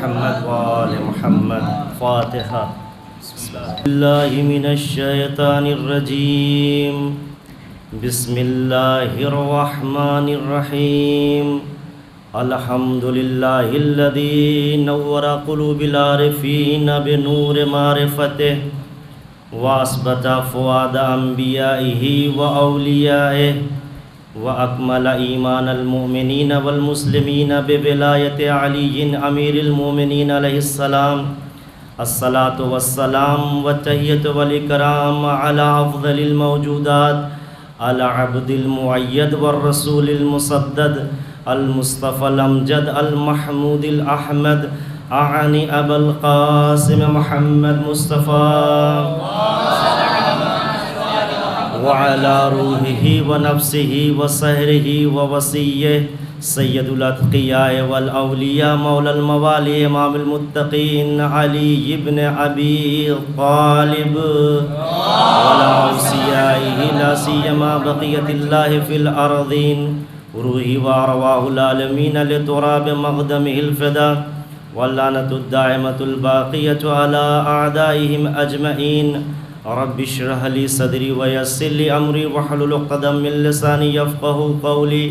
محمد وآل محمد. فاتحہ. بسم اللہ من الشیطان الرجیم. بسم اللہ الرحمن الرحیم. الحمد للہ الذی نور قلوب العارفین بنور معرفتہ واسبت فؤاد انبیائہ واولیائہ وأكمل إيمان المؤمنين والمسلمين بولاية علي أمير المؤمنين عليه السلام. الصلاة والسلام والتحية والإكرام على أفضل الموجودات على عبد المؤيد والرسول المسدد المصطفى الأمجد المحمود الأحمد أعني أبا القاسم محمد مصطفى وعلى روحه ونفسه وسهره ووصيه سيد الأتقياء والأولياء مولى الموالي إمام المتقين علي بن أبي طالب وعلى أوصيائه لا سيما بقية الله في الأرضين روحي وأرواح العالمين لتراب مقدمه الفداء واللعنة الدائمة الباقية على أعدائهم أجمعين. رب اشرح لي صدري ويسر لي امري واحلل عقدة من لساني يفقهوا قولي.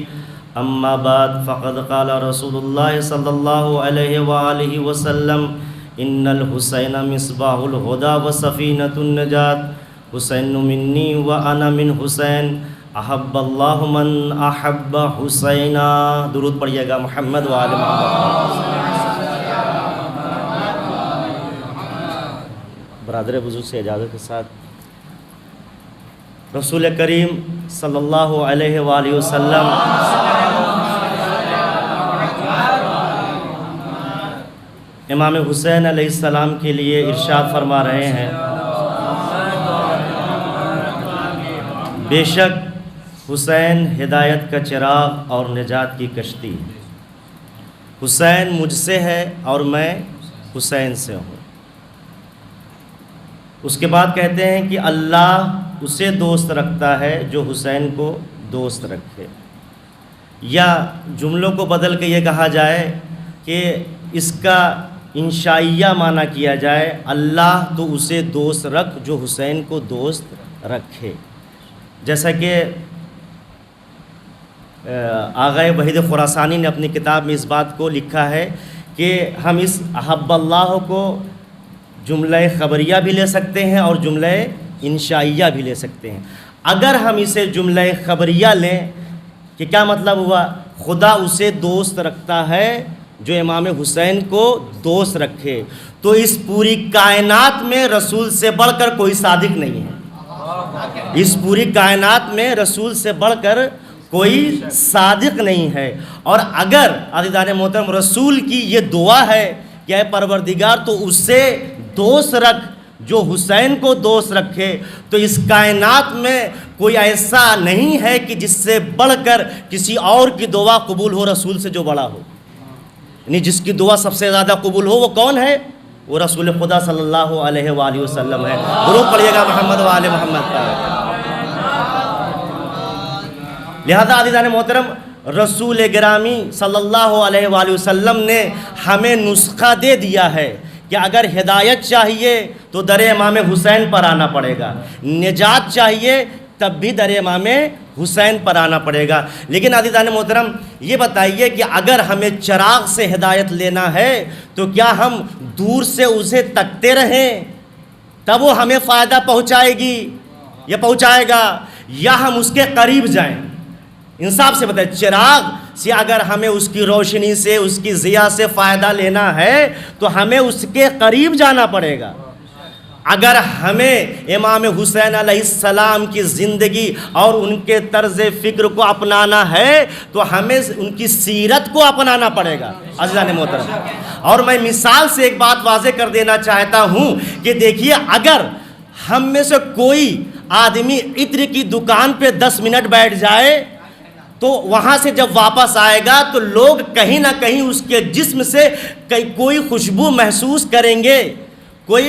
اما بعد فقد قال رسول الله صلى الله عليه واله وسلم ان الحسين مصباح الهدى وسفينة النجاة. حسين مني وانا من حسين احب الله من احب حسينا. درود پڑھیے گا محمد و آل محمد. برادر بزرگ سے اجازت کے ساتھ رسول کریم صلی اللہ علیہ وآلہ وسلم امام حسین علیہ السلام کے لیے ارشاد فرما رہے ہیں بے شک حسین ہدایت کا چراغ اور نجات کی کشتی. حسین مجھ سے ہے اور میں حسین سے ہوں. اس کے بعد کہتے ہیں کہ اللہ اسے دوست رکھتا ہے جو حسین کو دوست رکھے. یا جملوں کو بدل کے یہ کہا جائے کہ اس کا انشائیہ معنی کیا جائے اللہ تو اسے دوست رکھ جو حسین کو دوست رکھے. جیسا کہ آغا وحید خراسانی نے اپنی کتاب میں اس بات کو لکھا ہے کہ ہم اس احب اللہ کو جملہ خبریہ بھی لے سکتے ہیں اور جملہ انشائیہ بھی لے سکتے ہیں. اگر ہم اسے جملہ خبریہ لیں کہ کیا مطلب ہوا؟ خدا اسے دوست رکھتا ہے جو امام حسین کو دوست رکھے. تو اس پوری کائنات میں رسول سے بڑھ کر کوئی صادق نہیں ہے. اس پوری کائنات میں رسول سے بڑھ کر کوئی صادق نہیں ہے. اور اگر عزیزان محترم رسول کی یہ دعا ہے کہ اے پروردگار تو اسے دوست رکھ جو حسین کو دوست رکھے، تو اس کائنات میں کوئی ایسا نہیں ہے کہ جس سے بڑھ کر کسی اور کی دعا قبول ہو رسول سے جو بڑا ہو. یعنی جس کی دعا سب سے زیادہ قبول ہو وہ کون ہے؟ وہ رسول خدا صلی اللہ علیہ وآلہ وسلم ہے. درود پڑھیے گا محمد و آل محمد کا. لہذا عزیزان محترم رسول گرامی صلی اللہ علیہ وآلہ وسلم نے ہمیں نسخہ دے دیا ہے کہ اگر ہدایت چاہیے تو در امام حسین پر آنا پڑے گا، نجات چاہیے تب بھی در امام حسین پر آنا پڑے گا. لیکن عزیزان محترم یہ بتائیے کہ اگر ہمیں چراغ سے ہدایت لینا ہے تو کیا ہم دور سے اسے تکتے رہیں تب وہ ہمیں فائدہ پہنچائے گی یا پہنچائے گا، یا ہم اس کے قریب جائیں؟ انصاف سے بتائیں، چراغ سے اگر ہمیں اس کی روشنی سے اس کی ضیاء سے فائدہ لینا ہے تو ہمیں اس کے قریب جانا پڑے گا. اگر ہمیں امام حسین علیہ السلام کی زندگی اور ان کے طرز فکر کو اپنانا ہے تو ہمیں ان کی سیرت کو اپنانا پڑے گا عزیزان محترم. اور میں مثال سے ایک بات واضح کر دینا چاہتا ہوں کہ دیکھیے اگر ہم میں سے کوئی آدمی عطر کی دکان پہ 10 منٹ بیٹھ جائے تو وہاں سے جب واپس آئے گا تو لوگ کہیں نہ کہیں اس کے جسم سے کوئی خوشبو محسوس کریں گے، کوئی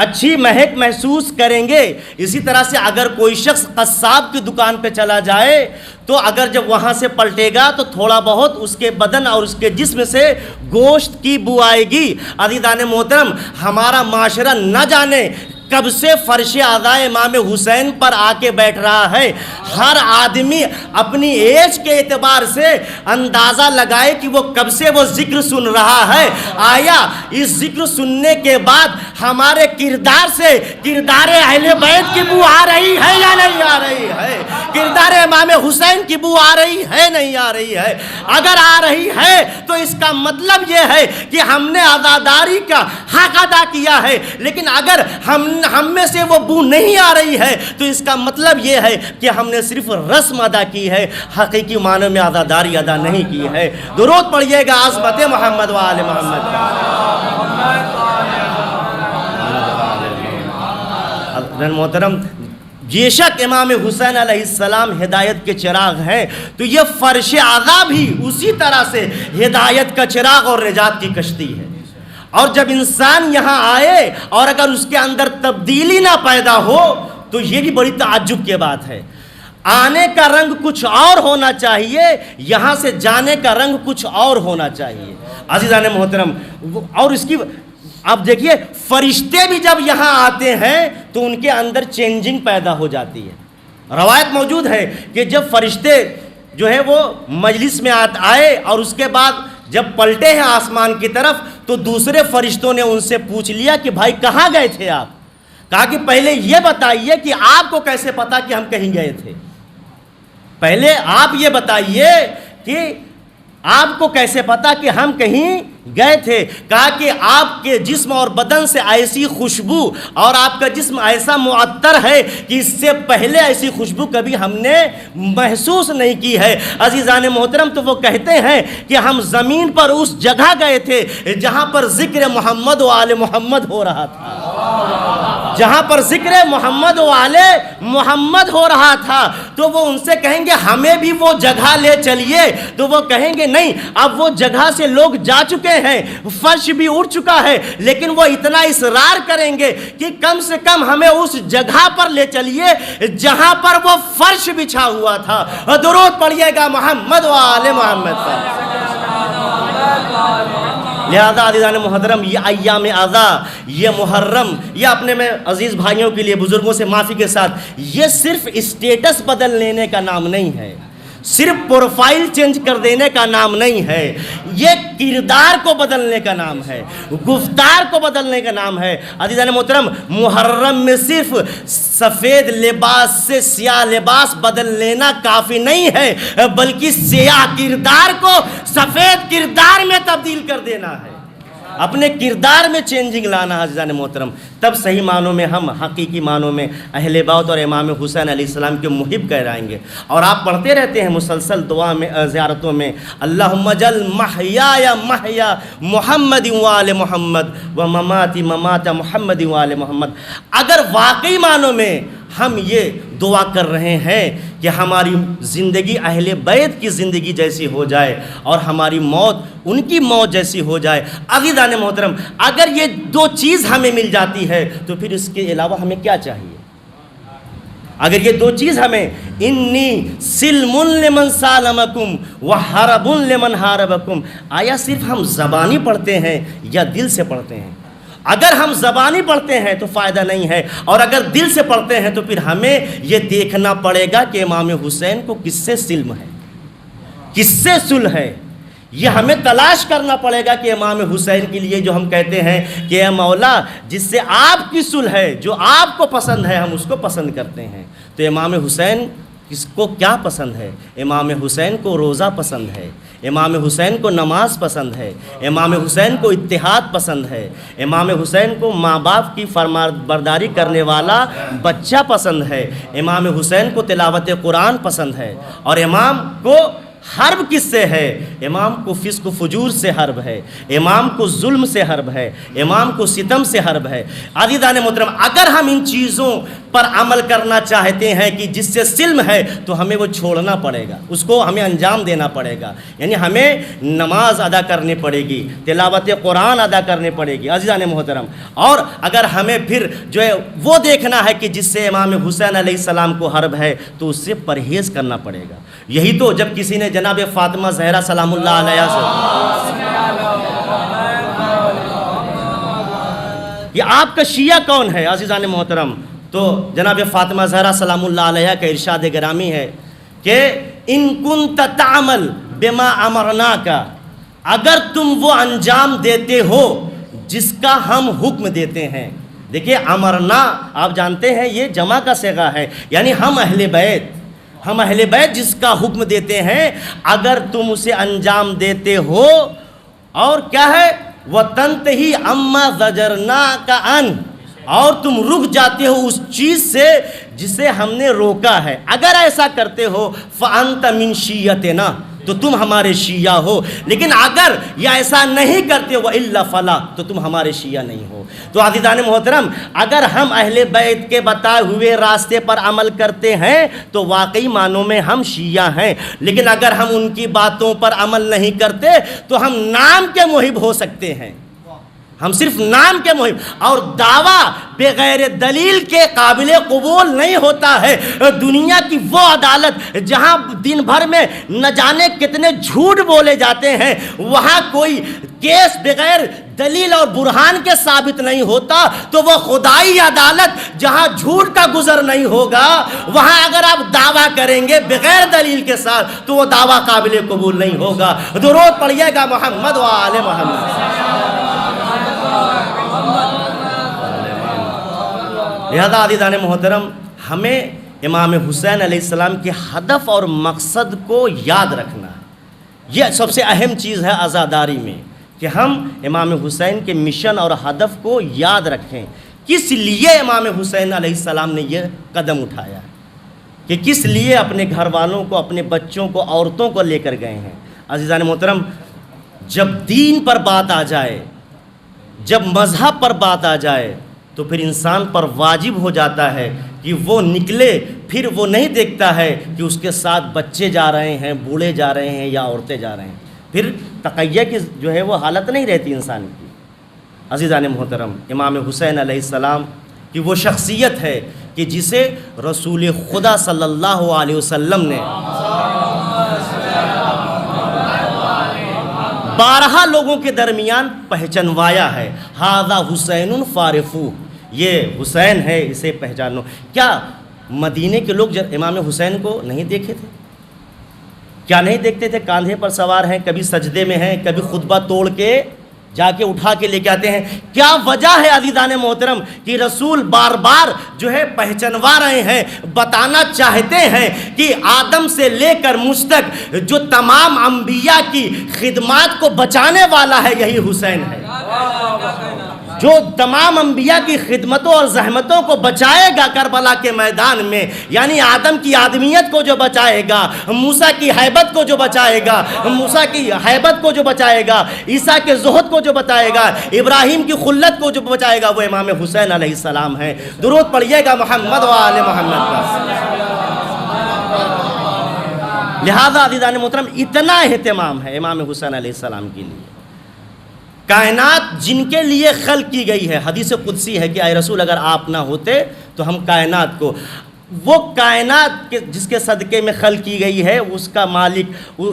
اچھی مہک محسوس کریں گے۔ اسی طرح سے اگر کوئی شخص قصاب کی دکان پہ چلا جائے تو اگر جب وہاں سے پلٹے گا تو تھوڑا بہت اس کے بدن اور اس کے جسم سے گوشت کی بو آئے گی۔ عزیزان محترم، ہمارا معاشرہ نہ جانے کب سے فرش اعضائے امام حسین پر آ کے بیٹھ رہا ہے۔ ہر آدمی اپنی ایج کے اعتبار سے اندازہ لگائے کہ وہ کب سے وہ ذکر سن رہا ہے۔ آیا اس ذکر سننے کے بعد ہمارے کردار سے کردار اہل بیت کی بو آ رہی ہے یا نہیں آ رہی ہے؟ کردار امام حسین کی بو آ رہی ہے نہیں آ رہی ہے؟ اگر آ رہی ہے تو اس کا مطلب یہ ہے کہ ہم نے عزاداری کا حق ادا کیا ہے، لیکن اگر ہم میں سے وہ بو نہیں آ رہی ہے تو اس کا مطلب یہ ہے کہ ہم نے صرف رسم ادا کی ہے، حقیقی معنی میں عزاداری ادا نہیں کی ہے۔ درود پڑھیے گا عظمت محمد و آل محمد۔ محترم، بے شک امام حسین علیہ السلام ہدایت کے چراغ ہیں، تو یہ فرش اعضا بھی اسی طرح سے ہدایت کا چراغ اور نجات کی کشتی ہے۔ اور جب انسان یہاں آئے اور اگر اس کے اندر تبدیلی نہ پیدا ہو تو یہ بھی بڑی تعجب کی بات ہے۔ آنے کا رنگ کچھ اور ہونا چاہیے، یہاں سے جانے کا رنگ کچھ اور ہونا چاہیے۔ عزیزان محترم، اور اس کی اب دیکھیے، فرشتے بھی جب یہاں آتے ہیں تو ان کے اندر چینجنگ پیدا ہو جاتی ہے۔ روایت موجود ہے کہ جب فرشتے جو ہے وہ مجلس میں آئے اور اس کے بعد جب پلٹے ہیں آسمان کی طرف تو دوسرے فرشتوں نے ان سے پوچھ لیا کہ بھائی کہاں گئے تھے آپ؟ کہا کہ پہلے یہ بتائیے کہ آپ کو کیسے پتا کہ ہم کہیں گئے تھے؟ پہلے آپ یہ بتائیے کہ آپ کو کیسے پتا کہ ہم کہیں گئے تھے؟ کہا کہ آپ کے جسم اور بدن سے ایسی خوشبو اور آپ کا جسم ایسا معطر ہے کہ اس سے پہلے ایسی خوشبو کبھی ہم نے محسوس نہیں کی ہے۔ عزیزان محترم، تو وہ کہتے ہیں کہ ہم زمین پر اس جگہ گئے تھے جہاں پر ذکر محمد و آل محمد ہو رہا تھا، جہاں پر ذکر محمد و آل محمد ہو رہا تھا۔ تو وہ ان سے کہیں گے ہمیں بھی وہ جگہ لے چلیے، تو وہ کہیں گے نہیں، اب وہ جگہ سے لوگ جا چکے ہیں، فرش بھی اڑ چکا ہے، لیکن وہ اتنا اصرار کریں گے کہ کم سے کم ہمیں اس جگہ پر لے چلیے جہاں پر وہ فرش بچھا ہوا تھا۔ درود پڑھیے گا محمد و آل محمد پر۔ لہذا عزیزان محترم، یہ ایام اعضا، یہ محرم، یہ اپنے میں عزیز بھائیوں کے لیے بزرگوں سے معافی کے ساتھ، یہ صرف اسٹیٹس بدل لینے کا نام نہیں ہے، صرف پروفائل چینج کر دینے کا نام نہیں ہے، یہ کردار کو بدلنے کا نام ہے، گفتار کو بدلنے کا نام ہے۔ عزیزان محترم، محرم میں صرف سفید لباس سے سیاہ لباس بدل لینا کافی نہیں ہے، بلکہ سیاہ کردار کو سفید کردار میں تبدیل کر دینا ہے، اپنے کردار میں چینجنگ لانا ہے۔ عزیزان محترم، تب صحیح معنوں میں ہم حقیقی معنوں میں اہل بیت اور امام حسین علیہ السلام کے محب کہلائیں گے۔ اور آپ پڑھتے رہتے ہیں مسلسل دعا میں، زیارتوں میں، اللہم جل محیای محیا محمد و آل محمد و مماتی ممات محمد و آل محمد۔ اگر واقعی معنوں میں ہم یہ دعا کر رہے ہیں کہ ہماری زندگی اہل بیت کی زندگی جیسی ہو جائے اور ہماری موت ان کی موت جیسی ہو جائے، عزیزان محترم، اگر یہ دو چیز ہمیں مل جاتی ہے تو پھر اس کے علاوہ ہمیں کیا چاہیے؟ اگر یہ دو چیز ہمیں، انی سلم لمن سالمکم وحرب لمن حاربکم، آیا صرف ہم زبانی پڑھتے ہیں یا دل سے پڑھتے ہیں؟ اگر ہم زبانی پڑھتے ہیں تو فائدہ نہیں ہے، اور اگر دل سے پڑھتے ہیں تو پھر ہمیں یہ دیکھنا پڑے گا کہ امام حسین کو کس سے سلم ہے، کس سے صلح ہے۔ یہ ہمیں تلاش کرنا پڑے گا کہ امام حسین کے لیے جو ہم کہتے ہیں کہ اے مولا جس سے آپ کی صلح ہے، جو آپ کو پسند ہے، ہم اس کو پسند کرتے ہیں۔ تو امام حسین کس کو کیا پسند ہے؟ امام حسین کو روزہ پسند ہے، امام حسین کو نماز پسند ہے، امام حسین کو اتحاد پسند ہے، امام حسین کو ماں باپ کی فرمانبرداری کرنے والا بچہ پسند ہے، امام حسین کو تلاوت قرآن پسند ہے، اور امام کو حرب کس سے ہے؟ امام کو فسق و فجور سے حرب ہے، امام کو ظلم سے حرب ہے، امام کو ستم سے حرب ہے۔ عزیزان محترم، اگر ہم ان چیزوں پر عمل کرنا چاہتے ہیں کہ جس سے سلم ہے تو ہمیں وہ چھوڑنا پڑے گا، اس کو ہمیں انجام دینا پڑے گا، یعنی ہمیں نماز ادا کرنی پڑے گی، تلاوت قرآن ادا کرنی پڑے گی عزیزان محترم۔ اور اگر ہمیں پھر جو ہے وہ دیکھنا ہے کہ جس سے امام حسین علیہ السلام کو حرب ہے تو اس سے پرہیز کرنا پڑے گا۔ یہی تو جب کسی نے جناب فاطمہ زہرا سلام اللہ علیہ سے یہ آپ کا شیعہ کون ہے عزیزان محترم؟ تو جناب فاطمہ زہرا سلام اللہ علیہ کا ارشاد گرامی ہے کہ ان کنت تعمل بما امرناک، اگر تم وہ انجام دیتے ہو جس کا ہم حکم دیتے ہیں۔ دیکھیے امرنا آپ جانتے ہیں یہ جمع کا صیغہ ہے، یعنی ہم اہل بیت جس کا حکم دیتے ہیں اگر تم اسے انجام دیتے ہو، اور کیا ہے وَتَنْتَهِي عَمَّا زَجَرْنَاكَ عَنْهُ، اور تم رک جاتے ہو اس چیز سے جسے ہم نے روکا ہے، اگر ایسا کرتے ہو فَأَنْتَ مِنْ شِيَّتِنَا، تو تم ہمارے شیعہ ہو، لیکن اگر یہ ایسا نہیں کرتے وَإِلَّا فَلَا، تو تم ہمارے شیعہ نہیں ہو۔ تو عزیزان محترم، اگر ہم اہل بیت کے بتائے ہوئے راستے پر عمل کرتے ہیں تو واقعی معنوں میں ہم شیعہ ہیں، لیکن اگر ہم ان کی باتوں پر عمل نہیں کرتے تو ہم نام کے محب ہو سکتے ہیں، ہم صرف نام کے محب، اور دعویٰ بغیر دلیل کے قابل قبول نہیں ہوتا ہے۔ دنیا کی وہ عدالت جہاں دن بھر میں نہ جانے کتنے جھوٹ بولے جاتے ہیں، وہاں کوئی کیس بغیر دلیل اور برہان کے ثابت نہیں ہوتا، تو وہ خدائی عدالت جہاں جھوٹ کا گزر نہیں ہوگا، وہاں اگر آپ دعویٰ کریں گے بغیر دلیل کے ساتھ تو وہ دعویٰ قابل قبول نہیں ہوگا۔ درود پڑھیے گا محمد و آل محمد۔ لہذا عزیزان محترم، ہمیں امام حسین علیہ السلام کے ہدف اور مقصد کو یاد رکھنا ہے۔ یہ سب سے اہم چیز ہے عزاداری میں، کہ ہم امام حسین کے مشن اور ہدف کو یاد رکھیں، کس لیے امام حسین علیہ السلام نے یہ قدم اٹھایا، کہ کس لیے اپنے گھر والوں کو، اپنے بچوں کو، عورتوں کو لے کر گئے ہیں۔ عزیزان محترم، جب دین پر بات آ جائے، جب مذہب پر بات آ جائے تو پھر انسان پر واجب ہو جاتا ہے کہ وہ نکلے، پھر وہ نہیں دیکھتا ہے کہ اس کے ساتھ بچے جا رہے ہیں، بوڑھے جا رہے ہیں یا عورتیں جا رہے ہیں، پھر تقیہ کی جو ہے وہ حالت نہیں رہتی انسان کی۔ عزیزان محترم، امام حسین علیہ السلام کی وہ شخصیت ہے کہ جسے رسول خدا صلی اللہ علیہ وسلم نے 12 لوگوں کے درمیان پہچنوایا ہے، ھذا حسین فارفو، یہ حسین ہے، اسے پہچانو۔ کیا مدینے کے لوگ امام حسین کو نہیں دیکھے تھے؟ کیا نہیں دیکھتے تھے؟ کاندھے پر سوار ہیں، کبھی سجدے میں ہیں، کبھی خطبہ توڑ کے جا کے اٹھا کے لے کے آتے ہیں۔ کیا وجہ ہے عزیزان محترم کہ رسول بار بار جو ہے پہچنوا رہے ہیں، بتانا چاہتے ہیں کہ آدم سے لے کر مجھ تک جو تمام انبیاء کی خدمات کو بچانے والا ہے یہی حسین ہے، جو تمام انبیاء کی خدمتوں اور زحمتوں کو بچائے گا کربلا کے میدان میں، یعنی آدم کی آدمیت کو جو بچائے گا، موسیٰ کی حیبت کو جو بچائے گا، موسیٰ کی حیبت کو جو بچائے گا، عیسیٰ کے زہد کو جو بچائے گا، ابراہیم کی خلت کو جو بچائے گا، وہ امام حسین علیہ السلام ہے۔ درود پڑھیے گا محمد و آل محمد کا۔ لہذا عزیزان محترم، اتنا اہتمام ہے امام حسین علیہ السلام کے لیے۔ کائنات جن کے لیے خلق کی گئی ہے، حدیث قدسی ہے کہ اے رسول اگر آپ نہ ہوتے تو ہم کائنات کو، وہ کائنات جس کے صدقے میں خلق کی گئی ہے، اس کا مالک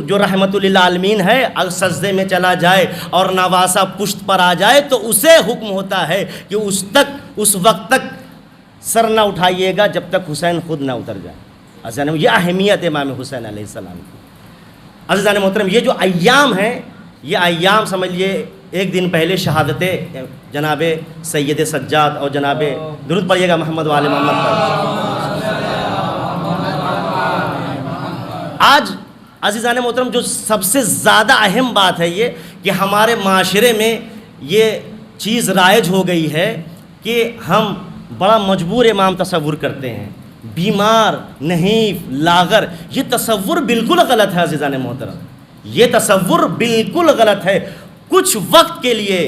جو رحمت للعالمین ہے، اگر سجدے میں چلا جائے اور نواسا پشت پر آ جائے تو اسے حکم ہوتا ہے کہ اس وقت تک سر نہ اٹھائیے گا جب تک حسین خود نہ اتر جائے۔ عزیزان، یہ اہمیت امام حسین علیہ السلام کی۔ عزیزان محترم، یہ جو ایام ہیں، یہ ایام سمجھیے ایک دن پہلے شہادت جناب سید سجاد اور جناب درود پڑھیے گا محمد والے محمد پر۔ آج عزیزان محترم جو سب سے زیادہ اہم بات ہے یہ کہ ہمارے معاشرے میں یہ چیز رائج ہو گئی ہے کہ ہم بڑا مجبور امام تصور کرتے ہیں بیمار، نحیف، لاغر، یہ تصور بالکل غلط ہے عزیزان محترم، یہ تصور بالکل غلط ہے۔ کچھ وقت کے لیے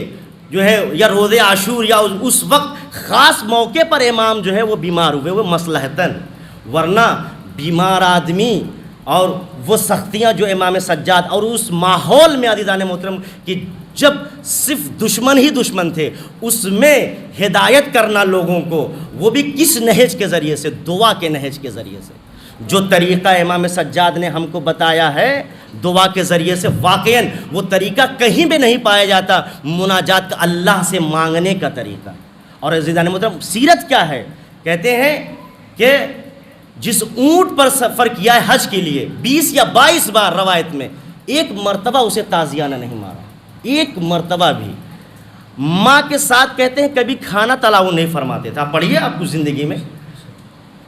جو ہے یا روز عاشور یا اس وقت خاص موقع پر امام جو ہے وہ بیمار ہوئے، وہ مصلحتاً، ورنہ بیمار آدمی اور وہ سختیاں جو امام سجاد اور اس ماحول میں عزیزان محترم کہ جب صرف دشمن ہی دشمن تھے، اس میں ہدایت کرنا لوگوں کو، وہ بھی کس نہج کے ذریعے سے؟ دعا کے نہج کے ذریعے سے۔ جو طریقہ امام سجاد نے ہم کو بتایا ہے دعا کے ذریعے سے، واقعاً وہ طریقہ کہیں بھی نہیں پایا جاتا، مناجات کا، اللہ سے مانگنے کا طریقہ۔ اور عزیزان محترم سیرت کیا ہے؟ کہتے ہیں کہ جس اونٹ پر سفر کیا ہے حج کے لیے 20 یا 22 بار روایت میں، ایک مرتبہ اسے تازیانہ نہیں مارا، ایک مرتبہ بھی۔ ماں کے ساتھ کہتے ہیں کبھی کھانا تلاؤ نہیں فرماتے تھے۔ آپ پڑھیے آپ کو زندگی میں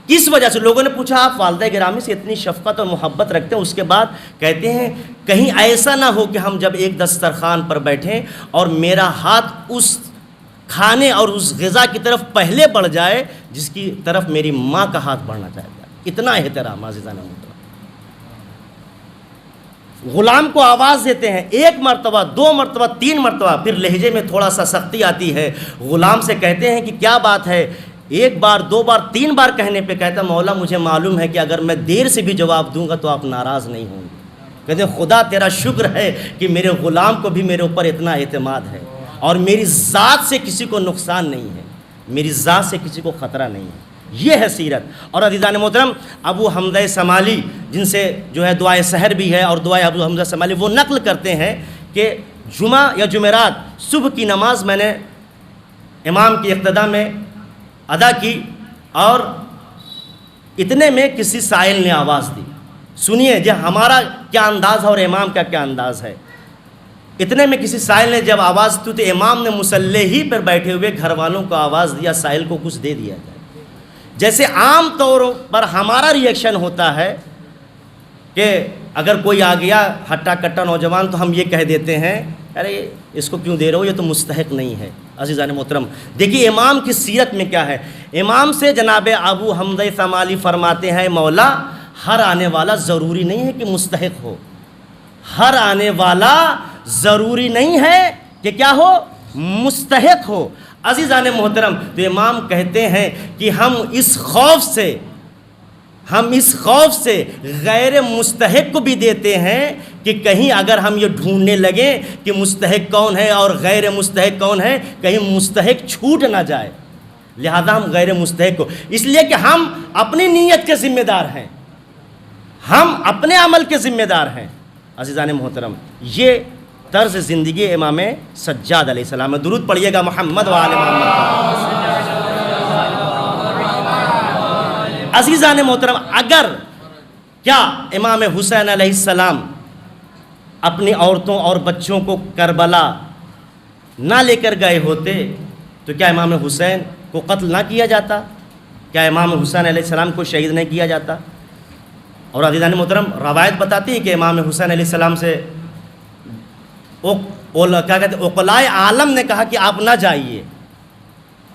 کس وجہ سے، لوگوں نے پوچھا آپ والدہ گرامی سے اتنی شفقت اور محبت رکھتے ہیں، اس کے بعد کہتے ہیں کہیں ایسا نہ ہو کہ ہم جب ایک دسترخوان پر بیٹھیں اور میرا ہاتھ اس کھانے اور اس غذا کی طرف پہلے بڑھ جائے جس کی طرف میری ماں کا ہاتھ بڑھنا چاہتا ہے۔ اتنا احترام عزیزان محترم۔ غلام کو آواز دیتے ہیں 1 مرتبہ، 2 مرتبہ، 3 مرتبہ، پھر لہجے میں تھوڑا سا سختی آتی ہے، غلام سے کہتے ہیں کہ کیا بات ہے؟ 1 بار 2 بار 3 بار کہنے پہ کہتا مولا مجھے معلوم ہے کہ اگر میں دیر سے بھی جواب دوں گا تو آپ ناراض نہیں ہوں گے۔ کہتے ہیں خدا تیرا شکر ہے کہ میرے غلام کو بھی میرے اوپر اتنا اعتماد ہے اور میری ذات سے کسی کو نقصان نہیں ہے، میری ذات سے کسی کو خطرہ نہیں ہے۔ یہ ہے سیرت۔ اور عزیزان محترم ابو حمزہ سمالی جن سے جو ہے دعائے سحر بھی ہے اور دعائے ابو حمزہ سمالی، وہ نقل کرتے ہیں کہ جمعہ یا جمعرات صبح کی نماز میں نے امام کی اقتداء میں ادا کی اور اتنے میں کسی سائل نے آواز دی۔ سنیے جو ہمارا کیا انداز ہے اور امام کا کیا انداز ہے۔ اتنے میں کسی سائل نے جب آواز دی تو امام نے مصلی ہی پر بیٹھے ہوئے گھر والوں کو آواز دیا سائل کو کچھ دے دیا جائے۔ جیسے عام طور پر ہمارا ریئیکشن ہوتا ہے کہ اگر کوئی آ گیا ہٹا کٹا نوجوان تو ہم یہ کہہ دیتے ہیں ارے اس کو کیوں دے رہے ہو، یہ تو مستحق نہیں ہے۔ عزیزان محترم دیکھیے امام کی سیرت میں کیا ہے۔ امام سے جناب ابو حمزہ سمالی فرماتے ہیں مولا ہر آنے والا ضروری نہیں ہے کہ مستحق ہو، ہر آنے والا ضروری نہیں ہے کہ کیا ہو، مستحق ہو۔ عزیزان محترم تو امام کہتے ہیں کہ ہم اس خوف سے غیر مستحق کو بھی دیتے ہیں کہ کہیں اگر ہم یہ ڈھونڈنے لگیں کہ مستحق کون ہے اور غیر مستحق کون ہے، کہیں مستحق چھوٹ نہ جائے، لہذا ہم غیر مستحق کو، اس لیے کہ ہم اپنی نیت کے ذمہ دار ہیں، ہم اپنے عمل کے ذمہ دار ہیں۔ عزیزان محترم یہ طرز زندگی امام سجاد علیہ السلام ہے۔ درود پڑھیے گا محمد و آل محمد۔ عزیزان محترم اگر کیا امام حسین علیہ السلام اپنی عورتوں اور بچوں کو کربلا نہ لے کر گئے ہوتے تو کیا امام حسین کو قتل نہ کیا جاتا؟ کیا امام حسین علیہ السلام کو شہید نہیں کیا جاتا؟ اور عزیزان محترم روایت بتاتی ہے کہ امام حسین علیہ السلام سے کیا کہتے ہیں عقلائے عالم نے کہا کہ آپ نہ جائیے،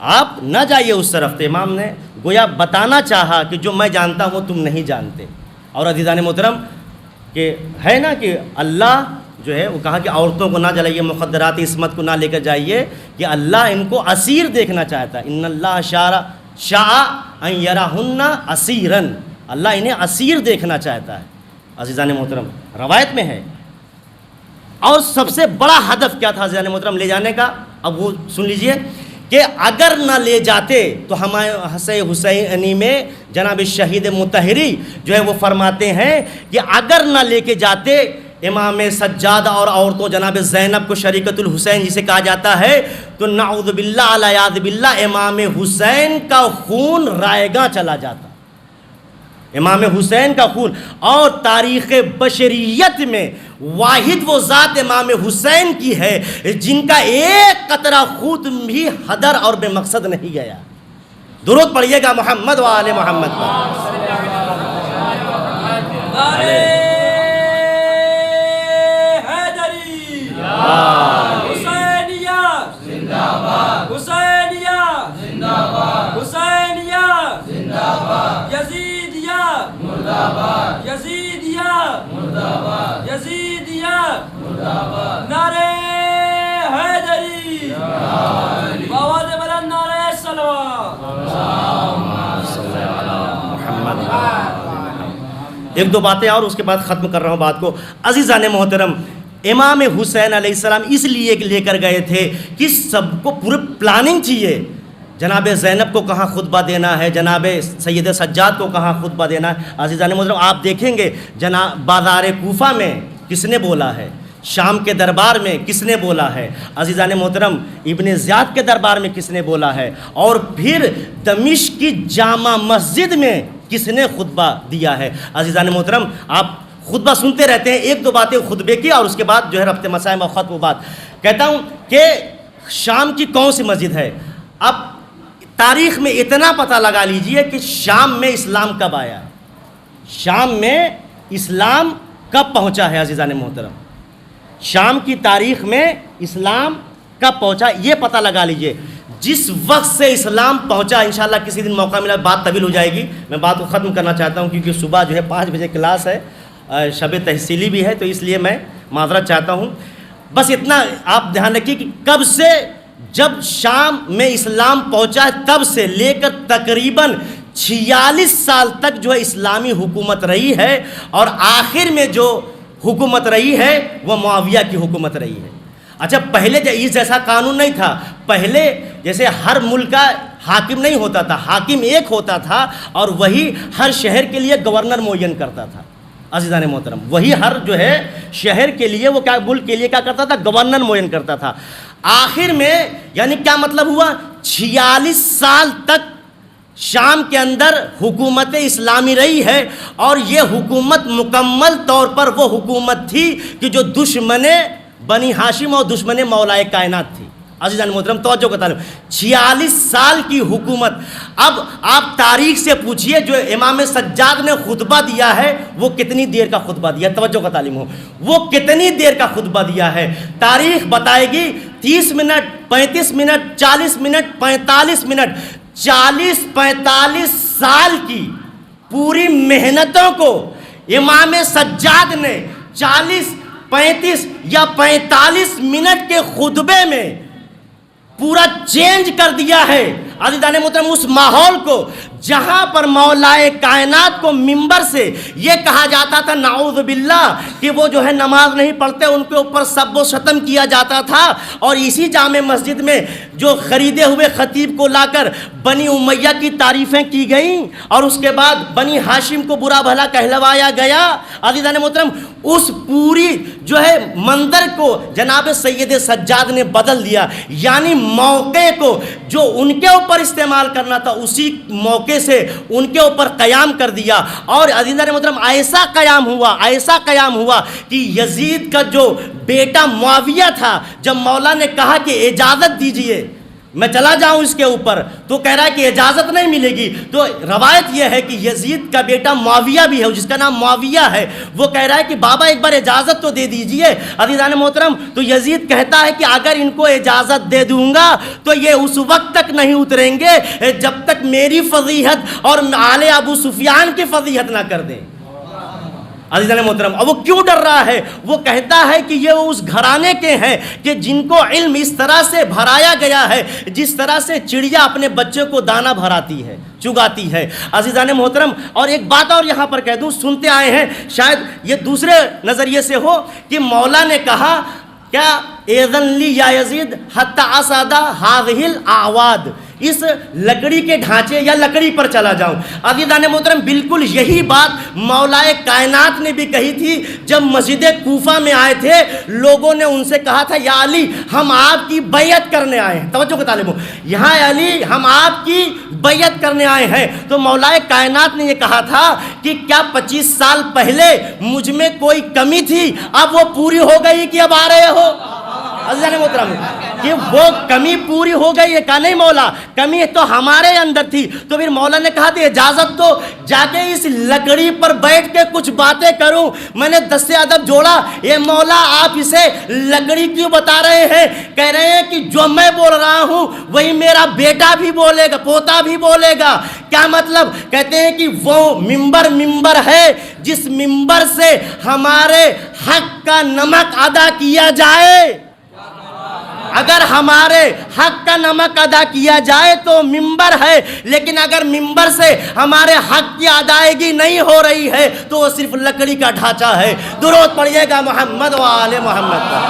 آپ نہ جائیے اس طرف۔ تو امام نے گویا بتانا چاہا کہ جو میں جانتا ہوں تم نہیں جانتے۔ اور عزیزان محترم کہ ہے نا کہ اللہ جو ہے وہ کہا کہ عورتوں کو نہ جلائیے، مخدرات عصمت کو نہ لے کر جائیے، کہ اللہ ان کو اسیر دیکھنا چاہتا ہے۔ ان اللہ شاء ان یرہن اسیرن، اللہ انہیں اسیر دیکھنا چاہتا ہے۔ عزیزان محترم روایت میں ہے۔ اور سب سے بڑا ہدف کیا تھا عزیزان محترم لے جانے کا؟ اب وہ سن لیجئے کہ اگر نہ لے جاتے تو ہمارے حسینی میں جناب شہید مطہری جو ہے وہ فرماتے ہیں کہ اگر نہ لے کے جاتے امام سجاد اور عورتوں جناب زینب کو شریکت الحسین جسے کہا جاتا ہے تو نعوذ باللہ علیہ باللہ امام حسین کا خون رائگاں چلا جاتا، امام حسین کا خون۔ اور تاریخ بشریت میں واحد وہ ذات امام حسین کی ہے جن کا ایک قطرہ خون بھی ہدر اور بے مقصد نہیں گیا۔ درود پڑھیے گا محمد و آل محمد پر۔ حسینیہ زندہ باد، حسینیہ زندہ باد، ایک دو باتیں اور اس کے بعد ختم کر رہا ہوں بات کو. عزیزان محترم، امام حسین علیہ السلام اس لیے لے کر گئے تھے کہ سب کو پورے پلاننگ تھی. یہ جناب زینب کو کہاں خطبہ دینا ہے، جناب سید سجاد کو کہاں خطبہ دینا ہے. عزیزان محترم، آپ دیکھیں گے جناب بازار کوفہ میں کس نے بولا ہے، شام کے دربار میں کس نے بولا ہے، عزیزان محترم ابن زیاد کے دربار میں کس نے بولا ہے، اور پھر دمشق کی جامع مسجد میں کس نے خطبہ دیا ہے. عزیزان محترم، آپ خطبہ سنتے رہتے ہیں، ایک دو باتیں خطبے کی اور اس کے بعد جو ہے رفت مسائل و ختم بات کہتا ہوں کہ شام کی کون سی مسجد ہے. اب تاریخ میں اتنا پتہ لگا لیجئے کہ شام میں اسلام کب آیا، شام میں اسلام کب پہنچا ہے. عزیزان محترم، شام کی تاریخ میں اسلام کب پہنچا یہ پتہ لگا لیجئے. جس وقت سے اسلام پہنچا، انشاءاللہ کسی دن موقع ملا بات طویل ہو جائے گی، میں بات کو ختم کرنا چاہتا ہوں کیونکہ صبح جو ہے 5 بجے کلاس ہے، شب تحصیلی بھی ہے، تو اس لیے میں معذرت چاہتا ہوں. بس اتنا آپ دھیان رکھیے کہ کب سے، جب شام میں اسلام پہنچا تب سے لے کر تقریباً 46 سال تک جو ہے اسلامی حکومت رہی ہے، اور آخر میں جو حکومت رہی ہے وہ معاویہ کی حکومت رہی ہے. اچھا، پہلے اس جیسا قانون نہیں تھا. پہلے جیسے ہر ملک کا حاکم نہیں ہوتا تھا، حاکم ایک ہوتا تھا اور وہی ہر شہر کے لیے گورنر معین کرتا تھا. عزیزان محترم، وہی ہر جو ہے شہر کے لیے وہ کیا ملک کے لیے کیا کرتا تھا، گورنر معین کرتا تھا. آخر میں یعنی کیا مطلب ہوا، 46 سال تک شام کے اندر حکومت اسلامی رہی ہے، اور یہ حکومت مکمل طور پر وہ حکومت تھی کہ جو دشمن بنی ہاشم اور دشمن مولا کائنات تھی. عزیزان محترم توجہ کا طالب، 46 سال کی حکومت. اب آپ تاریخ سے پوچھئے جو امام سجاد نے خطبہ دیا ہے وہ کتنی دیر کا خطبہ دیا، توجہ کا تعلیم ہو، وہ کتنی دیر کا خطبہ دیا ہے. تاریخ بتائے گی 30 منٹ، 35 منٹ، 40 منٹ، 45 منٹ. 40-45 سال کی پوری محنتوں کو امام سجاد نے 40-35 یا 45 منٹ کے خطبے میں پورا چینج کر دیا ہے. عزیزان محترم، اس ماحول کو جہاں پر مولا کائنات کو منبر سے یہ کہا جاتا تھا نعوذ باللہ کہ وہ جو ہے نماز نہیں پڑھتے، ان کے اوپر سب و شتم کیا جاتا تھا، اور اسی جامع مسجد میں جو خریدے ہوئے خطیب کو لا کر بنی امیہ کی تعریفیں کی گئیں اور اس کے بعد بنی ہاشم کو برا بھلا کہلوایا گیا. عزیزان محترم، اس پوری جو ہے منظر کو جناب سید سجاد نے بدل دیا. یعنی موقع کو جو ان کے اوپر استعمال کرنا تھا اسی موقع سے ان کے اوپر قیام کر دیا. اور عزیزان محترم، ایسا قیام ہوا کہ یزید کا جو بیٹا معاویہ تھا، جب مولا نے کہا کہ اجازت دیجئے میں چلا جاؤں اس کے اوپر، تو کہہ رہا ہے کہ اجازت نہیں ملے گی. تو روایت یہ ہے کہ یزید کا بیٹا معاویہ بھی ہے جس کا نام معاویہ ہے، وہ کہہ رہا ہے کہ بابا ایک بار اجازت تو دے دیجئے. عزیزان محترم، تو یزید کہتا ہے کہ اگر ان کو اجازت دے دوں گا تو یہ اس وقت تک نہیں اتریں گے جب تک میری فضیحت اور آل ابو سفیان کی فضیحت نہ کر دیں. عزیزان محترم، اب وہ کیوں ڈر رہا ہے؟ وہ کہتا ہے کہ یہ اس گھرانے کے ہیں کہ جن کو علم اس طرح سے بھرایا گیا ہے جس طرح سے چڑیا اپنے بچے کو دانہ بھراتی ہے، چگاتی ہے. عزیزان محترم، اور ایک بات اور یہاں پر کہہ دوں، سنتے آئے ہیں، شاید یہ دوسرے نظریے سے ہو کہ مولا نے کہا کیا اذن لی یا یزید حتی اسعد هذه الاعواد، اس لکڑی کے ڈھانچے یا لکڑی پر چلا جاؤں. عزیزان محترم، بالکل یہی بات مولا کائنات نے بھی کہی تھی جب مسجد کوفہ میں آئے تھے. لوگوں نے ان سے کہا تھا یا علی ہم آپ کی بیعت کرنے آئے ہیں. توجہ کے طالب ہو، یہاں علی ہم آپ کی بیعت کرنے آئے ہیں. تو مولا کائنات نے یہ کہا تھا کہ کیا 25 سال پہلے مجھ میں کوئی کمی تھی، اب وہ پوری ہو گئی کہ اب آ رہے ہو؟ عزیزان محترم، کہ وہ کمی پوری ہو گئی ہے؟ کہا نہیں مولا، کمی تو ہمارے اندر تھی. تو پھر مولا نے کہا تھی اجازت تو جا کے اس لکڑی پر بیٹھ کے کچھ باتیں کروں. میں نے دست ادب جوڑا، اے مولا آپ اسے لکڑی کیوں بتا رہے ہیں؟ کہہ رہے ہیں کہ جو میں بول رہا ہوں وہی میرا بیٹا بھی بولے گا، پوتا بھی بولے گا. کیا مطلب؟ کہتے ہیں کہ وہ منبر ہے جس منبر سے ہمارے حق کا نمک ادا کیا جائے. اگر ہمارے حق کا نمک ادا کیا جائے تو ممبر ہے، لیکن اگر ممبر سے ہمارے حق کی ادائیگی نہیں ہو رہی ہے تو وہ صرف لکڑی کا ڈھانچہ ہے۔ درود پڑھیے گا محمد و آل محمد پر۔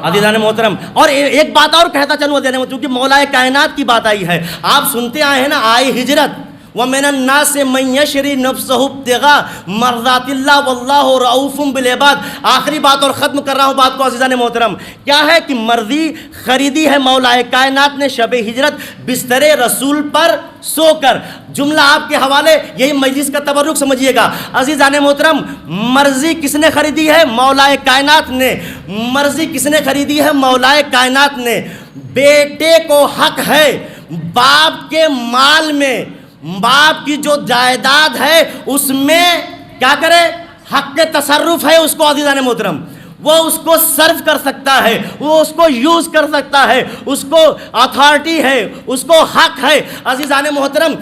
عزیزان محترم، اور ایک بات اور کہتا چلوں دینے میں، چونکہ مولا کائنات کی بات آئی ہے، آپ سنتے آئے ہیں نا، آئی ہجرت وَمِنَ النَّاسِ مَن يَشْرِي نَفْسَهُ ابْتِغَاءَ مَرْضَاتِ اللَّهِ وَاللَّهُ رَءُوفٌ بِالْعِبَادِ۔ آخری بات اور ختم کر رہا ہوں بات کو عزیزان محترم، کیا ہے کہ مرضی خریدی ہے مولا کائنات نے شب ہجرت بستر رسول پر سو کر۔ جملہ آپ کے حوالے، یہی مجلس کا تبرک سمجھیے گا عزیزان محترم، مرضی کس نے خریدی ہے؟ مولا کائنات نے۔ مرضی کس نے خریدی ہے؟ مولا کائنات نے۔ بیٹے کو حق ہے باپ کے مال میں، باپ کی جو جائیداد ہے اس میں کیا کرے؟ حق کے تصرف ہے اس کو عزیزان محترم، وہ اس کو صرف کر سکتا ہے، وہ اس کو یوز کر سکتا ہے، اس کو اتھارٹی ہے، اس کو حق ہے عزیزان محترم۔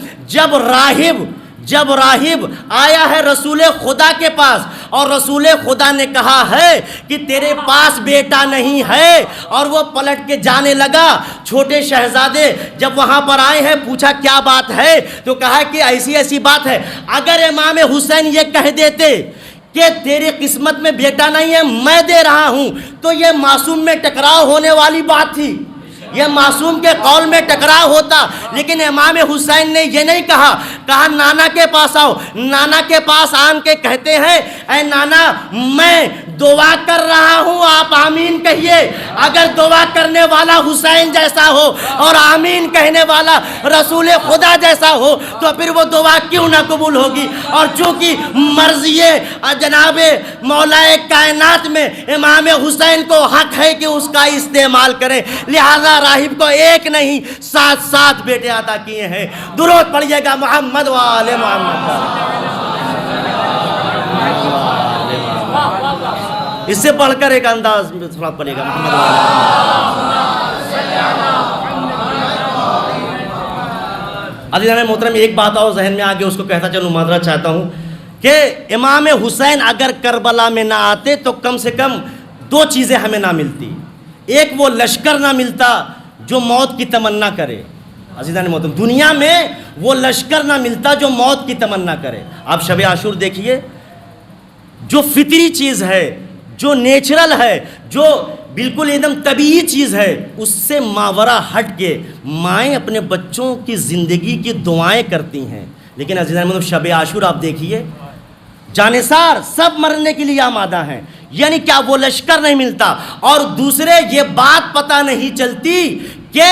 جب راہب آیا ہے رسول خدا کے پاس اور رسول خدا نے کہا ہے کہ تیرے پاس بیٹا نہیں ہے، اور وہ پلٹ کے جانے لگا، چھوٹے شہزادے جب وہاں پر آئے ہیں پوچھا کیا بات ہے، تو کہا کہ ایسی ایسی بات ہے۔ اگر امام حسین یہ کہہ دیتے کہ تیری قسمت میں بیٹا نہیں ہے میں دے رہا ہوں، تو یہ معصوم میں ٹکراؤ ہونے والی بات تھی، یہ معصوم کے قول میں ٹکراؤ ہوتا، لیکن امام حسین نے یہ نہیں کہا نانا کے پاس آؤ۔ نانا کے پاس آن کے کہتے ہیں اے نانا میں دعا کر رہا ہوں، آپ آمین کہیے۔ اگر دعا کرنے والا حسین جیسا ہو اور آمین کہنے والا رسول خدا جیسا ہو تو پھر وہ دعا کیوں نہ قبول ہوگی؟ اور چونکہ مرضی جناب مولا کائنات میں امام حسین کو حق ہے کہ اس کا استعمال کریں، لہذا راہب کو ایک نہیں 7 بیٹے عطا کیے ہیں۔ درود پڑھیے گا محمد و آل محمد۔ اس سے بڑھ کر ایک انداز میں تھوڑا پڑھیے گا محمد و آل محمد۔ عزیزان محترم، ایک بات اور ذہن میں آگے اس کو کہتا چلوں، معذرت چاہتا ہوں کہ امام حسین اگر کربلا میں نہ آتے تو کم سے کم 2 چیزیں ہمیں نہ ملتی۔ ایک وہ لشکر نہ ملتا جو موت کی تمنا کرے، عزیزان محترم دنیا میں وہ لشکر نہ ملتا جو موت کی تمنا کرے۔ آپ شب عاشور دیکھیے، جو فطری چیز ہے، جو نیچرل ہے، جو بالکل ایک دم طبیعی چیز ہے، اس سے ماورا ہٹ کے مائیں اپنے بچوں کی زندگی کی دعائیں کرتی ہیں، لیکن عزیزان محترم شب عاشور آپ دیکھیے، جانثار سب مرنے کے لیے آمادہ ہیں، یعنی کیا وہ لشکر نہیں ملتا۔ اور دوسرے یہ بات پتہ نہیں چلتی کہ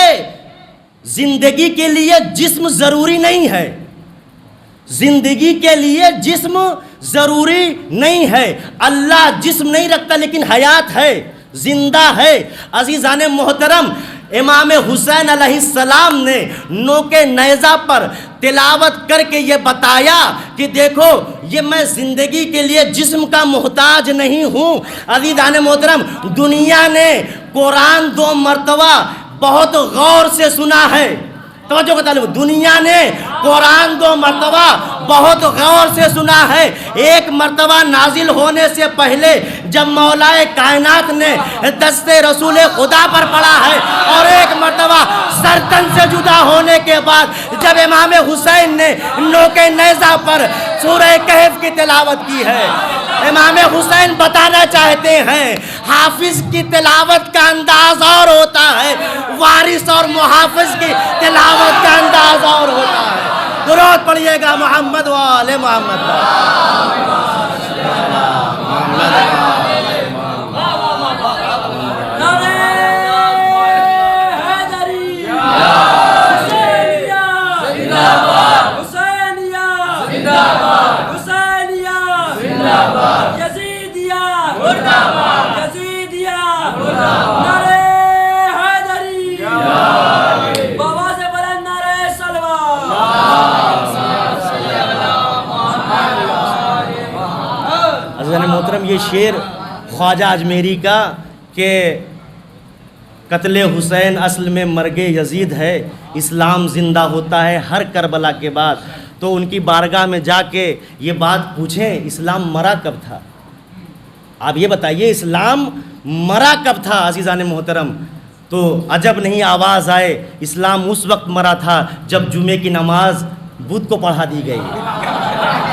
زندگی کے لیے جسم ضروری نہیں ہے، زندگی کے لیے جسم ضروری نہیں ہے۔ اللہ جسم نہیں رکھتا لیکن حیات ہے، زندہ ہے۔ عزیزان محترم، امام حسین علیہ السلام نے نوک نیزہ پر تلاوت کر کے یہ بتایا کہ دیکھو یہ میں زندگی کے لیے جسم کا محتاج نہیں ہوں۔ عزیزان محترم، دنیا نے قرآن 2 مرتبہ بہت غور سے سنا ہے، توجہ کا تعلق، دنیا نے قرآن 2 مرتبہ بہت غور سے سنا ہے۔ ایک مرتبہ نازل ہونے سے پہلے جب مولا کائنات نے دست رسول خدا پر پڑھا ہے، اور ایک مرتبہ سرتن سے جدا ہونے کے بعد جب امام حسین نے نوک نیزہ پر سورہ کہف کی تلاوت کی ہے۔ امام حسین بتانا چاہتے ہیں حافظ کی تلاوت کا انداز اور ہوتا ہے، وارث اور محافظ کی تلاوت کا انداز اور ہوتا ہے۔ درود پڑھیے گا محمد و آل محمد۔ محترم، یہ شعر خواجہ اجمیری کا کہ قتل حسین اصل میں مرگ یزید ہے، اسلام زندہ ہوتا ہے ہر کربلا کے بعد، تو ان کی بارگاہ میں جا کے یہ بات پوچھیں اسلام مرا کب تھا؟ آپ یہ بتائیے اسلام مرا کب تھا عزیزان محترم؟ تو عجب نہیں آواز آئے، اسلام اس وقت مرا تھا جب جمعے کی نماز بدھ کو پڑھا دی گئی،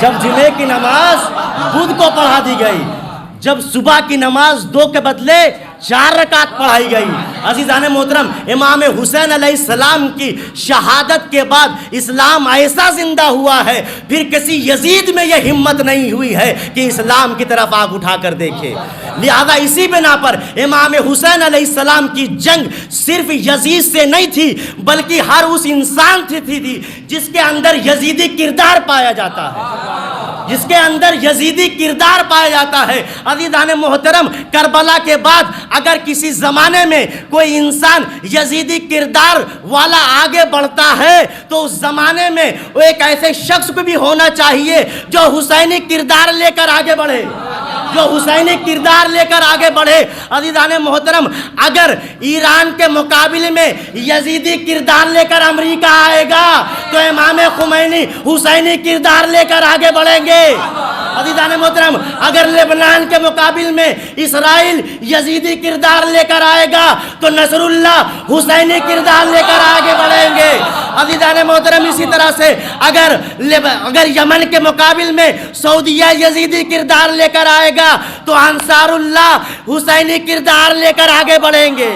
جب جمعے کی نماز بدھ کو پڑھا دی گئی، جب صبح کی نماز 2 کے بدلے 4 رکعت پڑھائی گئی۔ عزیزان محترم، امام حسین علیہ السلام کی شہادت کے بعد اسلام ایسا زندہ ہوا ہے، پھر کسی یزید میں یہ ہمت نہیں ہوئی ہے کہ اسلام کی طرف آنکھ اٹھا کر دیکھے۔ لہذا اسی بنا پر امام حسین علیہ السلام کی جنگ صرف یزید سے نہیں تھی، بلکہ ہر اس انسان سے تھی جس کے اندر یزیدی کردار پایا جاتا ہے، جس کے اندر یزیدی کردار پایا جاتا ہے۔ عزیزان محترم، کربلا کے بعد اگر کسی زمانے میں کوئی انسان یزیدی کردار والا آگے بڑھتا ہے تو اس زمانے میں وہ ایک ایسے شخص کو بھی ہونا چاہیے جو حسینی کردار لے کر آگے بڑھے، جو حسینی کردار لے کر آگے بڑھے۔ عزیزان محترم، اگر ایران کے مقابلے میں یزیدی کردار لے کر امریکہ آئے گا تو امام خمینی حسینی کردار لے کر آگے بڑھیں گے۔ عزیزان محترم، اگر لبنان کے مقابل میں اسرائیل یزیدی کردار لے کر آئے گا تو نصر اللہ حسینی کردار لے کر آگے بڑھیں گے۔ عزیزان محترم، اسی طرح سے اگر یمن کے مقابل میں سعودیہ یزیدی کردار لے کر آئے گا تو انصار اللہ حسینی کردار لے کر آگے بڑھیں گے۔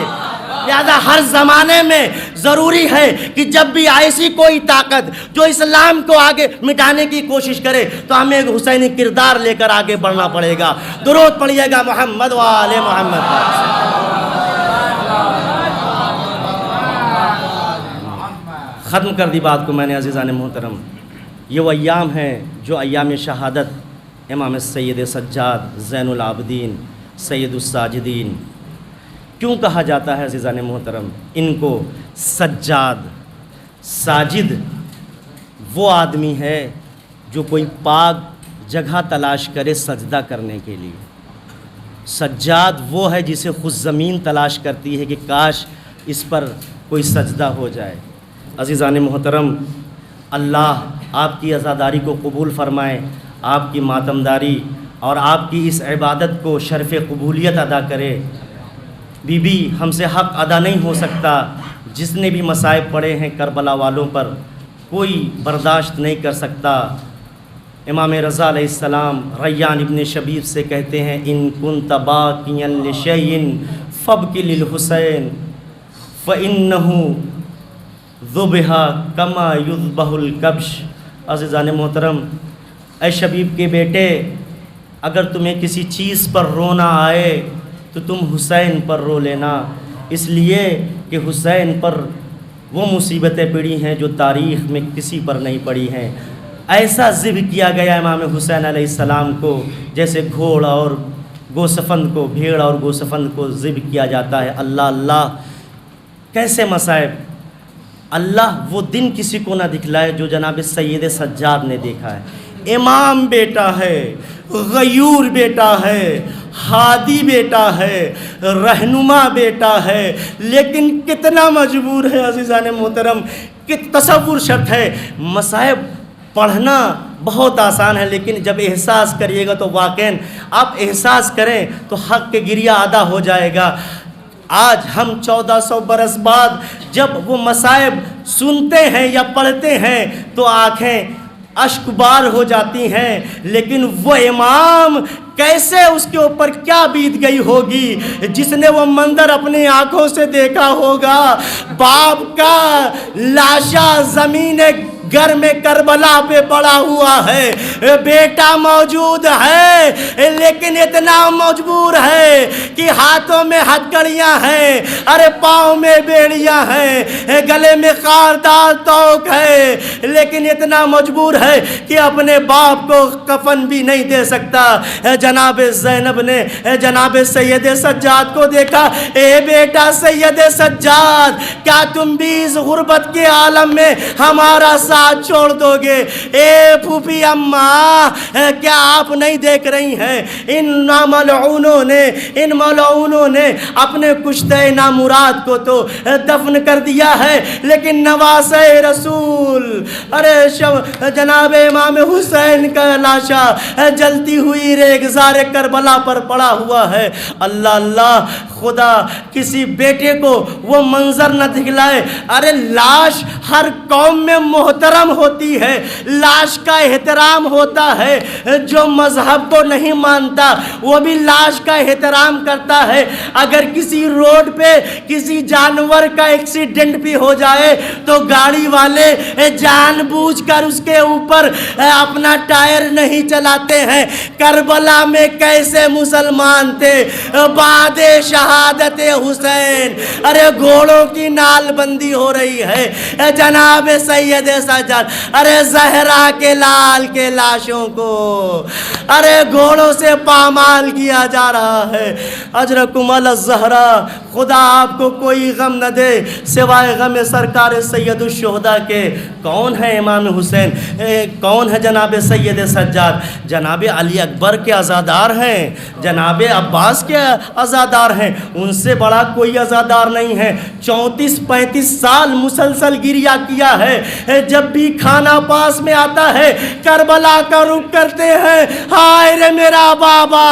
لہذا ہر زمانے میں ضروری ہے کہ جب بھی ایسی کوئی طاقت جو اسلام کو آگے مٹانے کی کوشش کرے تو ہمیں ایک حسینی کردار لے کر آگے بڑھنا پڑے گا۔ درود پڑھیے گا محمد و آل محمد۔ ختم کر دی بات کو میں نے عزیزان محترم۔ یہ وہ ایام ہیں جو ایام شہادت امام سید سجاد زین العابدین سید الساجدین۔ کیوں کہا جاتا ہے عزیزان محترم ان کو سجاد؟ ساجد وہ آدمی ہے جو کوئی پاک جگہ تلاش کرے سجدہ کرنے کے لیے، سجاد وہ ہے جسے خود زمین تلاش کرتی ہے کہ کاش اس پر کوئی سجدہ ہو جائے۔ عزیزان محترم، اللہ آپ کی عزاداری کو قبول فرمائے، آپ کی ماتمداری اور آپ کی اس عبادت کو شرف قبولیت ادا کرے۔ بی بی ہم سے حق ادا نہیں ہو سکتا، جس نے بھی مصائب پڑے ہیں کربلا والوں پر کوئی برداشت نہیں کر سکتا۔ امام رضا علیہ السلام ریان ابن شبیب سے کہتے ہیں ان کنت باقیا لشیء فابکی للحسین فانہ ذبح کما یذبح الکبش۔ عزیزان محترم، اے شبیب کے بیٹے، اگر تمہیں کسی چیز پر رونا آئے تو تم حسین پر رو لینا، اس لیے کہ حسین پر وہ مصیبتیں پڑی ہیں جو تاریخ میں کسی پر نہیں پڑی ہیں۔ ایسا ذبح کیا گیا امام حسین علیہ السلام کو جیسے گھوڑ اور گوسفند کو، بھیڑ اور گوسفند کو ذبح کیا جاتا ہے۔ اللہ اللہ، کیسے مصائب! اللہ وہ دن کسی کو نہ دکھلائے جو جناب سید سجاد نے دیکھا ہے۔ امام بیٹا ہے، غیور بیٹا ہے، ہادی بیٹا ہے، رہنما بیٹا ہے، لیکن کتنا مجبور ہے عزیزان محترم، کہ تصور شرط ہے۔ مصائب پڑھنا بہت آسان ہے، لیکن جب احساس کریے گا تو واقعاً آپ احساس کریں تو حق کے گریہ ادا ہو جائے گا۔ آج ہم 1400 برس بعد جب وہ مصائب سنتے ہیں یا پڑھتے ہیں تو آنکھیں اشک بار ہو جاتی ہیں، لیکن وہ امام کیسے اس کے اوپر کیا بیت گئی ہوگی جس نے وہ منظر اپنی آنکھوں سے دیکھا ہوگا۔ باپ کا لاشا زمین گھر میں کربلا پہ پڑا ہوا ہے، بیٹا موجود ہے لیکن اتنا مجبور ہے کہ ہاتھوں میں ہتھکڑیاں ہیں، ارے پاؤں میں بیڑیاں ہیں، گلے میں خاردار توق ہے، لیکن اتنا مجبور ہے کہ اپنے باپ کو کفن بھی نہیں دے سکتا۔ جناب زینب نے جناب سید سجاد کو دیکھا، اے بیٹا سید سجاد، کیا تم بھی اس غربت کے عالم میں ہمارا ساتھ چھوڑ دو گے؟ اے پھوپھی اماں، کیا آپ نہیں دیکھ رہی ہیں ان ناملعونوں نے ان ملعونوں نے اپنے کشتہ نامراد کو تو دفن کر دیا ہے، لیکن نواسہ رسول ارے جناب امام حسین کا لاشا جلتی ہوئی ریگزار کربلا پر پڑا ہوا ہے۔ اللہ اللہ، خدا کسی بیٹے کو وہ منظر نہ دکھلائے۔ ارے لاش ہر قوم میں محترم ہوتی ہے، لاش کا احترام ہوتا ہے، جو مذہب کو نہیں مانتا وہ بھی لاش کا احترام کرتا ہے۔ اگر کسی روڈ پہ کسی جانور کا ایکسیڈنٹ بھی ہو جائے تو گاڑی والے جان بوجھ کر اس کے اوپر اپنا ٹائر نہیں چلاتے ہیں۔ کربلا میں کیسے مسلمان تھے بعد شہادت حسین؟ ارے گھوڑوں کی نال بندی ہو رہی ہے جناب سید سجاد، ارے زہرا کے لال کے لاشوں کو ارے گھوڑوں سے پامال کیا جا رہا ہے۔ اجرکم الزہرا، خدا آپ کو کوئی غم نہ دے سوائے غم سرکار سید الشہداء کے۔ کون ہے امام حسین؟ کون ہے جناب سید سجاد؟ جناب علی اکبر کے عزادار ہیں، جناب عباس کے عزادار ہیں، ان سے بڑا کوئی عزادار نہیں ہے۔ 34-35 سال مسلسل گریہ کیا ہے، جب بھی کھانا پاس میں آتا ہے کربلا کا رخ کرتے ہیں، ہائے رے میرا بابا۔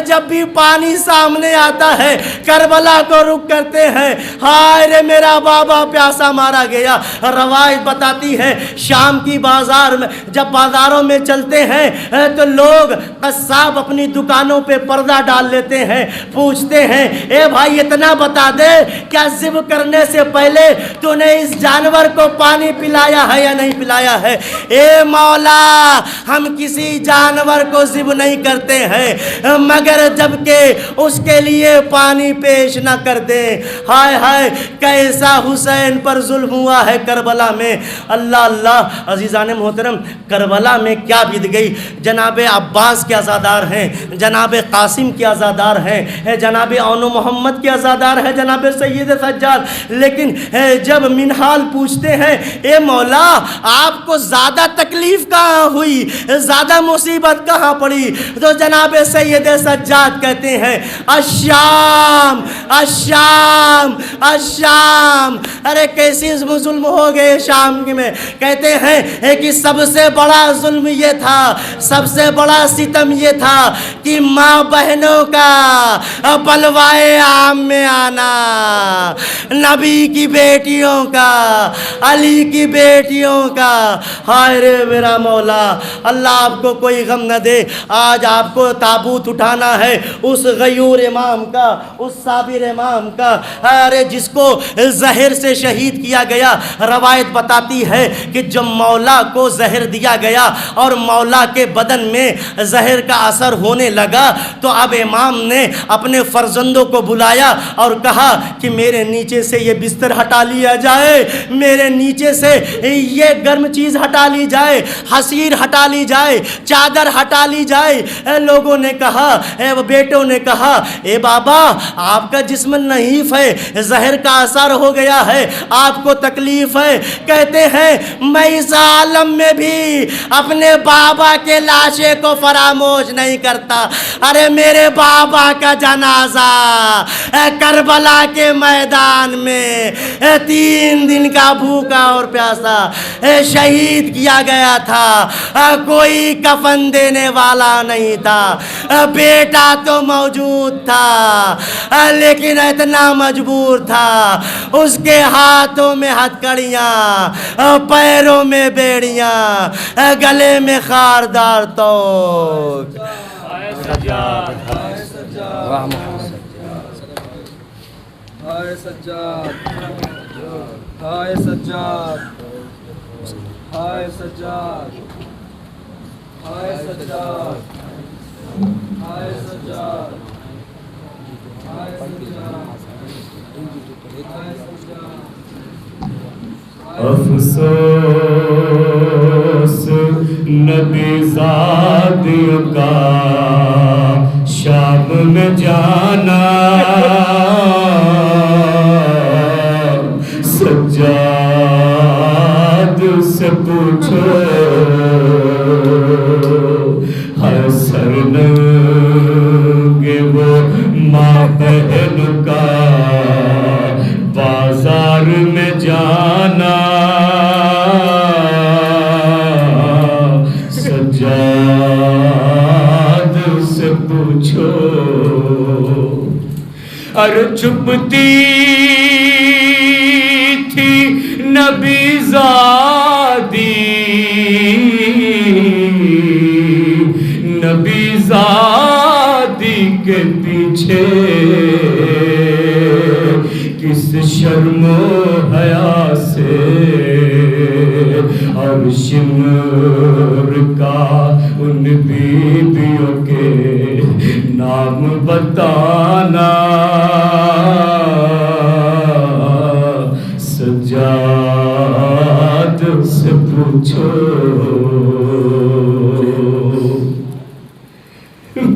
جب بھی پانی سامنے آتا ہے کربلا کو رخ کرتے ہیں، ہائے رے میرا بابا پیاسا مارا گیا۔ روایت بتاتی ہے شام کی بازار میں جب بازاروں میں چلتے ہیں تو لوگ قصاب اپنی دکانوں پہ پردہ ڈال لیتے ہیں، پوچھتے ہیں اے بھائی اتنا بتا دے کیا ذبح کرنے سے پہلے تو نے اس جانور کو پانی پلایا ہے یا نہیں پلایا ہے؟ اے مولا ہم کسی جانور کو ذبح نہیں کرتے ہیں مگر جب کہ اس کے لیے پانی پیش نہ کر دیں۔ ہائے ہائے کیسا حسین پر ظلم ہوا ہے کربلا میں۔ اللہ اللہ، عزیزان محترم کربلا میں کیا بیت گئی۔ جناب عباس کے عزادار ہیں، جناب قاسم کے عزادار ہیں، جناب اون محمد کے عزادار ہیں، جناب سید سجاد۔ لیکن جب منحال پوچھتے ہیں اے مولا آپ کو زیادہ تکلیف کہاں ہوئی، زیادہ مصیبت کہاں پڑی، تو جناب سید سجاد کہتے ہیں الشام الشام الشام۔ ارے کیسی ظلم ہو گئے شام میں؟ کہتے ہیں کہ سب سے بڑا ظلم یہ تھا، سب سے بڑا ستم یہ تھا کہ ماں بہنوں کا بلوائے عام میں آنا، نبی کی بیٹیوں کا، علی کی بیٹیوں کا۔ ہائے رے میرا مولا، اللہ آپ کو کوئی غم نہ دے۔ آج آپ کو تابوت اٹھانا ہے اس غیور امام کا، اس صابر امام کا، ارے جس کو زہر سے شہید کیا گیا۔ روایت بتاتی ہے کہ جب مولا کو زہر دیا گیا اور مولا کے بدن میں زہر کا اثر ہونے لگا تو اب امام نے اپنے فرزندوں کو بلایا اور کہا کہ میرے نیچے سے یہ بستر ہٹا لیا جائے، میرے نیچے سے یہ گرم چیز ہٹا لی جائے، حسیر ہٹا لی جائے، چادر ہٹا لی جائے۔ لوگوں نے کہا، بیٹوں نے کہا اے بابا آپ کا جسم نحیف ہے، زہر کا اثر ہو گیا ہے، آپ کو تکلیف ہے۔ کہتے ہیں میں اس عالم میں بھی اپنے بابا کے لاشے کو فراموش نہیں کرتا۔ ارے میرے بابا کا جنازہ کربلا کے میدان میں 3 دن کا بھوکا اور پیاسا شہید کیا گیا تھا، کوئی کفن دینے والا نہیں تھا۔ بیٹا تو موجود تھا لیکن اتنا مجبور تھا، اس کے ہاتھوں میں ہتھکڑیاں، پیروں میں بیڑیاں، گلے میں خاردار توق۔ ہائے سجاد، ہائے سجاد، ہائے سجاد، ہائے سجاد، ہائے سجاد، ہائے سجاد، ہائے سجاد۔ افسوس نبی زادیوں کا شام میں جانا، سجاد سے پوچھو حسن گے وہ ماں بہن کا بازار میں جانا سجاد سے پوچھو ارے چھپتی تھی نبی زادی نبی زادی کے پیچھے کس شرم و حیا سے اور شمر کا ان بیبیوں کے نام بتانا سجاد سے پوچھو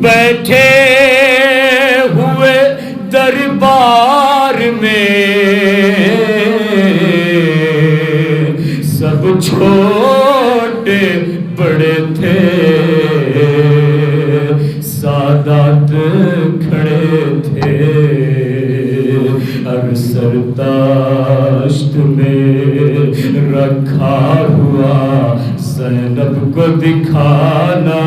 بیٹھے ہوئے دربار میں سب چھوٹے بڑے تھے سادات کھڑے تھے ہر سرداشت میں رکھا ہوا زینب کو دکھانا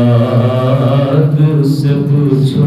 سجاد سے پوچھو